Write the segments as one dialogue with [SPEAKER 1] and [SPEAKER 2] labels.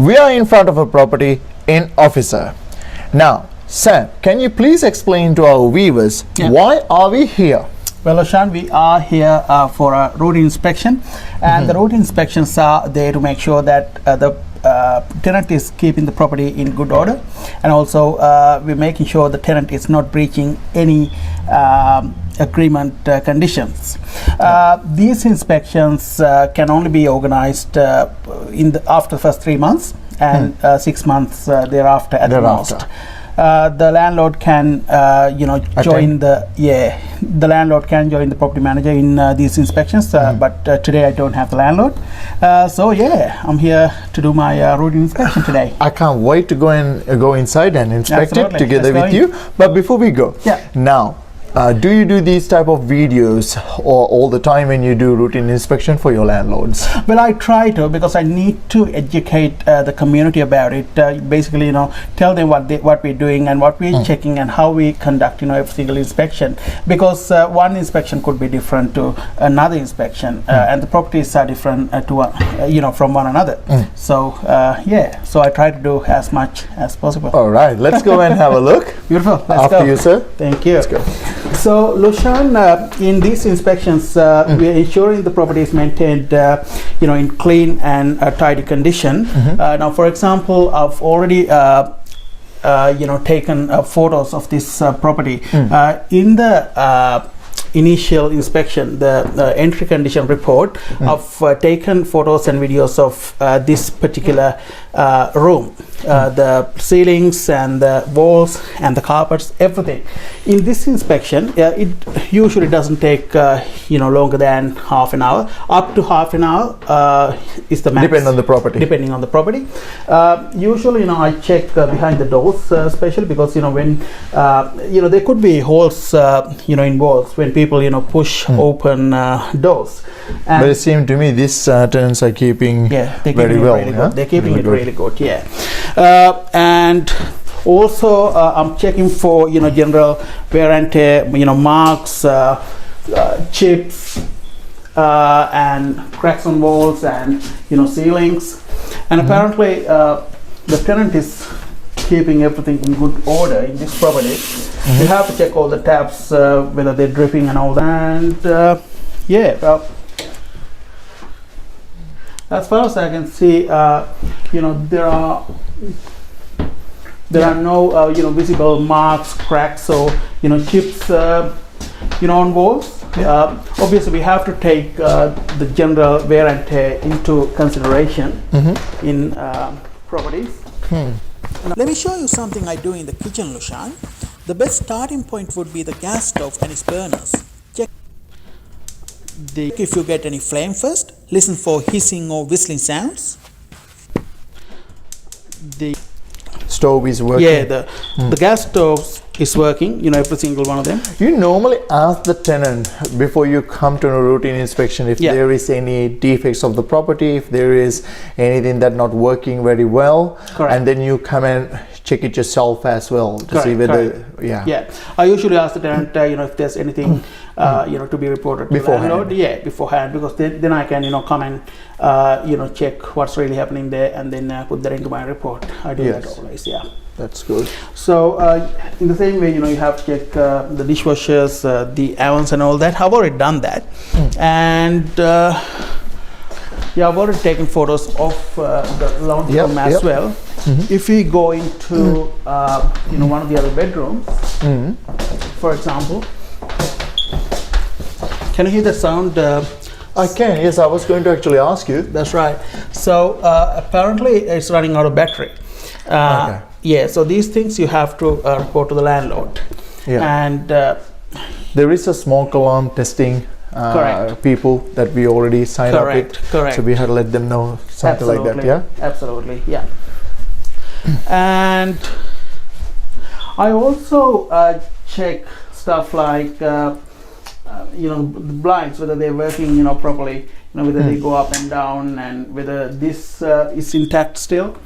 [SPEAKER 1] We are in front of a property in Officer. Now, Sam, can you please explain to our viewers why are we here?
[SPEAKER 2] Well, Oshan, we are here for a routine inspection, and the routine inspections are there to make sure that the tenant is keeping the property in good order, and also we're making sure the tenant is not breaching any agreement conditions. These inspections can only be organized after the first 3 months and 6 months thereafter at the most. The landlord can join the landlord can join the property manager in these inspections, but today I don't have the landlord, so yeah, I'm here to do my routine inspection today.
[SPEAKER 1] I can't wait to go inside and inspect it together with you. But before we go, now do you do these type of videos or all the time when you do routine inspection for your landlords?
[SPEAKER 2] Well, I try to, because I need to educate the community about it. Basically, tell them what we're doing and what we're checking and how we conduct, every single inspection. Because one inspection could be different to another inspection, and the properties are different from one another. So so I try to do as much as possible.
[SPEAKER 1] All right, let's go and have a look.
[SPEAKER 2] Beautiful. Let's
[SPEAKER 1] After
[SPEAKER 2] go.
[SPEAKER 1] you, sir.
[SPEAKER 2] Thank you.
[SPEAKER 1] Let's go.
[SPEAKER 2] So, Lushan, in these inspections, we are ensuring the property is maintained, in clean and tidy condition. Now, for example, I've already, taken photos of this property. In the initial inspection, the entry condition report, I've taken photos and videos of this particular room, the ceilings and the walls and the carpets, everything. In this inspection, it usually doesn't take longer than half an hour. Up to half an hour is the max.
[SPEAKER 1] Depending on the property.
[SPEAKER 2] Depending on the property. Usually, I check behind the doors, especially because when there could be holes, in walls when people push open doors. And
[SPEAKER 1] but it seemed to me these tenants are keeping very well.
[SPEAKER 2] Really good. They're keeping it really good. Yeah. And also I'm checking for general wear and tear, marks, chips, and cracks on walls and ceilings. And apparently the tenant is keeping everything in good order in this property. You have to check all the taps, whether they're dripping and all that. And as far as I can see, there are no visible marks, cracks, or chips on walls. Obviously, we have to take the general wear and tear into consideration in properties.
[SPEAKER 3] Now, let me show you something I do in the kitchen, Lushan. The best starting point would be the gas stove and its burners. Check if you get any flame first. Listen for hissing or whistling sounds.
[SPEAKER 1] The stove is working.
[SPEAKER 2] Yeah, the gas stove is working, every single one of them.
[SPEAKER 1] You normally ask the tenant before you come to a routine inspection if there is any defects of the property, if there is anything that not working very well.
[SPEAKER 2] Correct.
[SPEAKER 1] And then you come and check it yourself as well to see whether
[SPEAKER 2] I usually ask the tenant if there's anything to be reported to the landlord beforehand, because then I can come and check what's really happening there, and then put that into my report. I do that always.
[SPEAKER 1] That's good.
[SPEAKER 2] So in the same way, you have to check the dishwashers, the ovens and all that. I've already done that. And I've already taken photos of the laundry room as well. If we go into one of the other bedrooms, for example, can you hear the sound?
[SPEAKER 1] I can, yes. I was going to actually ask you.
[SPEAKER 2] That's right. So apparently it's running out of battery. So these things you have to report to the landlord. And
[SPEAKER 1] there is a smoke alarm testing people that we already signed up with.
[SPEAKER 2] Correct.
[SPEAKER 1] So we had to let them know something like that.
[SPEAKER 2] Absolutely. And I also check stuff like the blinds, whether they're working properly, whether they go up and down, and whether this is intact still.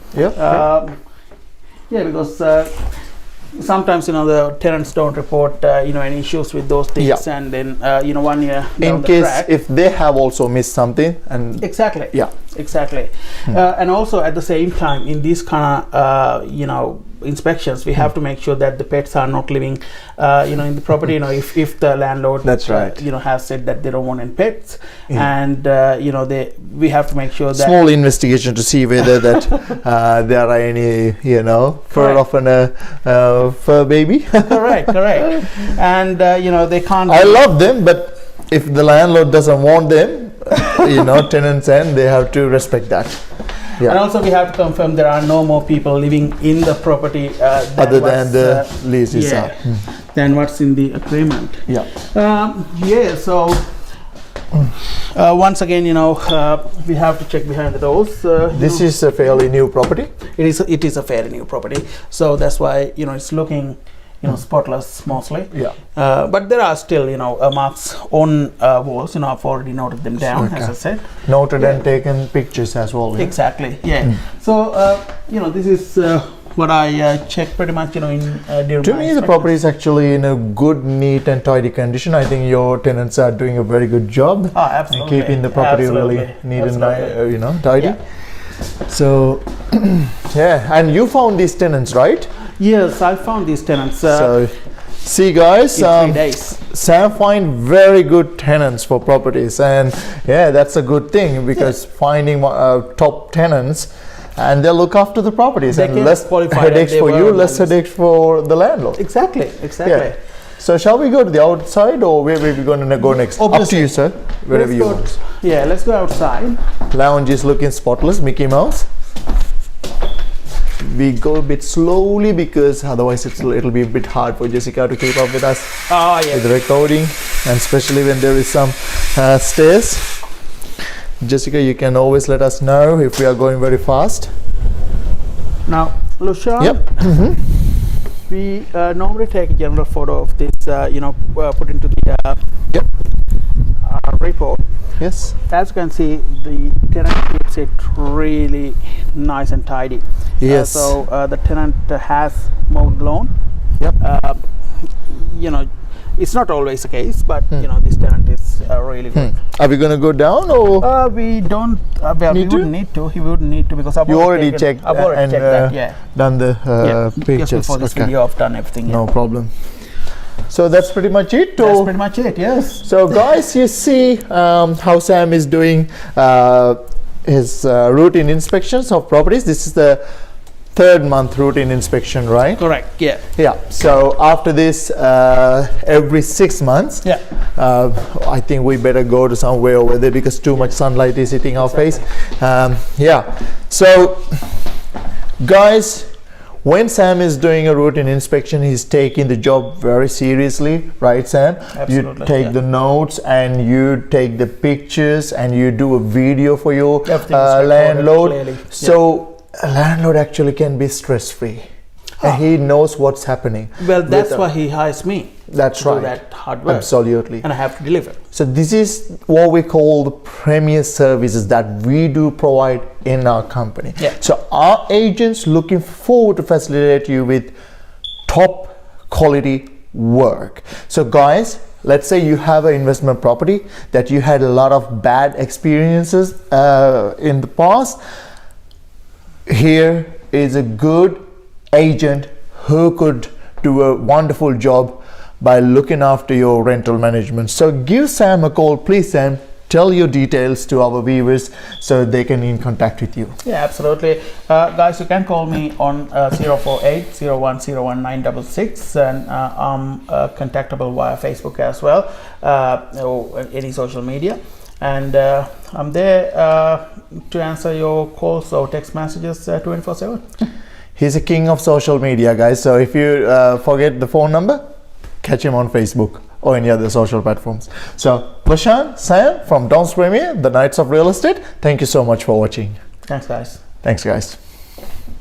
[SPEAKER 2] Because sometimes the tenants don't report any issues with those things, and then 1 year
[SPEAKER 1] in case if they have also missed something, and
[SPEAKER 2] Exactly. And also at the same time, in these kind of inspections, we have to make sure that the pets are not living in the property. If the landlord
[SPEAKER 1] that's right,
[SPEAKER 2] has said that they don't want any pets, and we have to make sure that
[SPEAKER 1] small investigation to see whether that there are any fur of a fur baby.
[SPEAKER 2] correct. And they can't.
[SPEAKER 1] I love them, but if the landlord doesn't want them, tenants, and they have to respect that. Yeah.
[SPEAKER 2] And also we have to confirm there are no more people living in the property
[SPEAKER 1] other than the lease is up.
[SPEAKER 2] Than what's in the agreement.
[SPEAKER 1] Yeah.
[SPEAKER 2] So once again, we have to check behind the doors.
[SPEAKER 1] This is a fairly new property.
[SPEAKER 2] It is a fairly new property, so that's why it's looking spotless mostly.
[SPEAKER 1] Yeah.
[SPEAKER 2] But there are still marks on walls. I've already noted them down, as I said.
[SPEAKER 1] Noted and taken pictures as well. Yeah?
[SPEAKER 2] Exactly. Yeah. So this is what I check pretty much during
[SPEAKER 1] to me, the property is actually in a good, neat and tidy condition. I think your tenants are doing a very good job.
[SPEAKER 2] Absolutely.
[SPEAKER 1] Keeping the property really neat and tidy.
[SPEAKER 2] Yeah.
[SPEAKER 1] So and you found these tenants, right?
[SPEAKER 2] Yes, I found these tenants.
[SPEAKER 1] So see guys,
[SPEAKER 2] in 3 days.
[SPEAKER 1] Sam find very good tenants for properties, and that's a good thing, because finding top tenants, and they'll look after the properties,
[SPEAKER 2] they
[SPEAKER 1] and less headaches for you, less headaches for the landlord.
[SPEAKER 2] Exactly.
[SPEAKER 1] Yeah. So shall we go to the outside, or where are we going to go next?
[SPEAKER 2] Obviously.
[SPEAKER 1] Up to you, sir. Wherever you want.
[SPEAKER 2] Yeah, let's go outside.
[SPEAKER 1] Lounge is looking spotless, Mickey Mouse. We go a bit slowly because otherwise it'll be a bit hard for Jessica to keep up with us with the recording, and especially when there is some stairs. Jessica, you can always let us know if we are going very fast.
[SPEAKER 2] Now, Lushan, we normally take a general photo of this, put into the report.
[SPEAKER 1] Yes.
[SPEAKER 2] As you can see, the tenant keeps it really nice and tidy.
[SPEAKER 1] Yes.
[SPEAKER 2] So the tenant has mowed the lawn.
[SPEAKER 1] Yep.
[SPEAKER 2] It's not always the case, but this tenant is really good.
[SPEAKER 1] Are we going to go down, or
[SPEAKER 2] we don't? We wouldn't need to. He wouldn't need to, because I've
[SPEAKER 1] already checked.
[SPEAKER 2] I've already checked that. Yeah.
[SPEAKER 1] Done the pictures.
[SPEAKER 2] Just before this video, I've done everything.
[SPEAKER 1] No problem. So that's pretty much it.
[SPEAKER 2] That's pretty much it. Yes.
[SPEAKER 1] So guys, you see how Sam is doing his routine inspections of properties. This is the 3rd month routine inspection, right?
[SPEAKER 2] Correct. Yeah.
[SPEAKER 1] Yeah. So after this, every 6 months, I think we better go to somewhere over there, because too much sunlight is hitting our face. So guys, when Sam is doing a routine inspection, he's taking the job very seriously, right, Sam?
[SPEAKER 2] Absolutely.
[SPEAKER 1] You take the notes, and you take the pictures, and you do a video for your landlord. So a landlord actually can be stress-free, and he knows what's happening.
[SPEAKER 2] Well, that's why he hires me.
[SPEAKER 1] That's right.
[SPEAKER 2] Do that hard work.
[SPEAKER 1] Absolutely.
[SPEAKER 2] And I have to deliver.
[SPEAKER 1] So this is what we call the premier services that we do provide in our company.
[SPEAKER 2] Yeah.
[SPEAKER 1] So our agents looking forward to facilitate you with top quality work. So guys, let's say you have an investment property that you had a lot of bad experiences in the past. Here is a good agent who could do a wonderful job by looking after your rental management. So give Sam a call, please. Sam, tell your details to our viewers so they can in contact with you.
[SPEAKER 2] Yeah, absolutely. Guys, you can call me on 048-0101-966, and I'm contactable via Facebook as well, or any social media. And I'm there to answer your calls or text messages 24/7.
[SPEAKER 1] He's a king of social media, guys. So if you forget the phone number, catch him on Facebook or any other social platforms. So Lushan, Sam from 𝗏𝗪𝗻, the Knights of Real Estate, thank you so much for watching.
[SPEAKER 2] Thanks, guys.
[SPEAKER 1] Thanks, guys.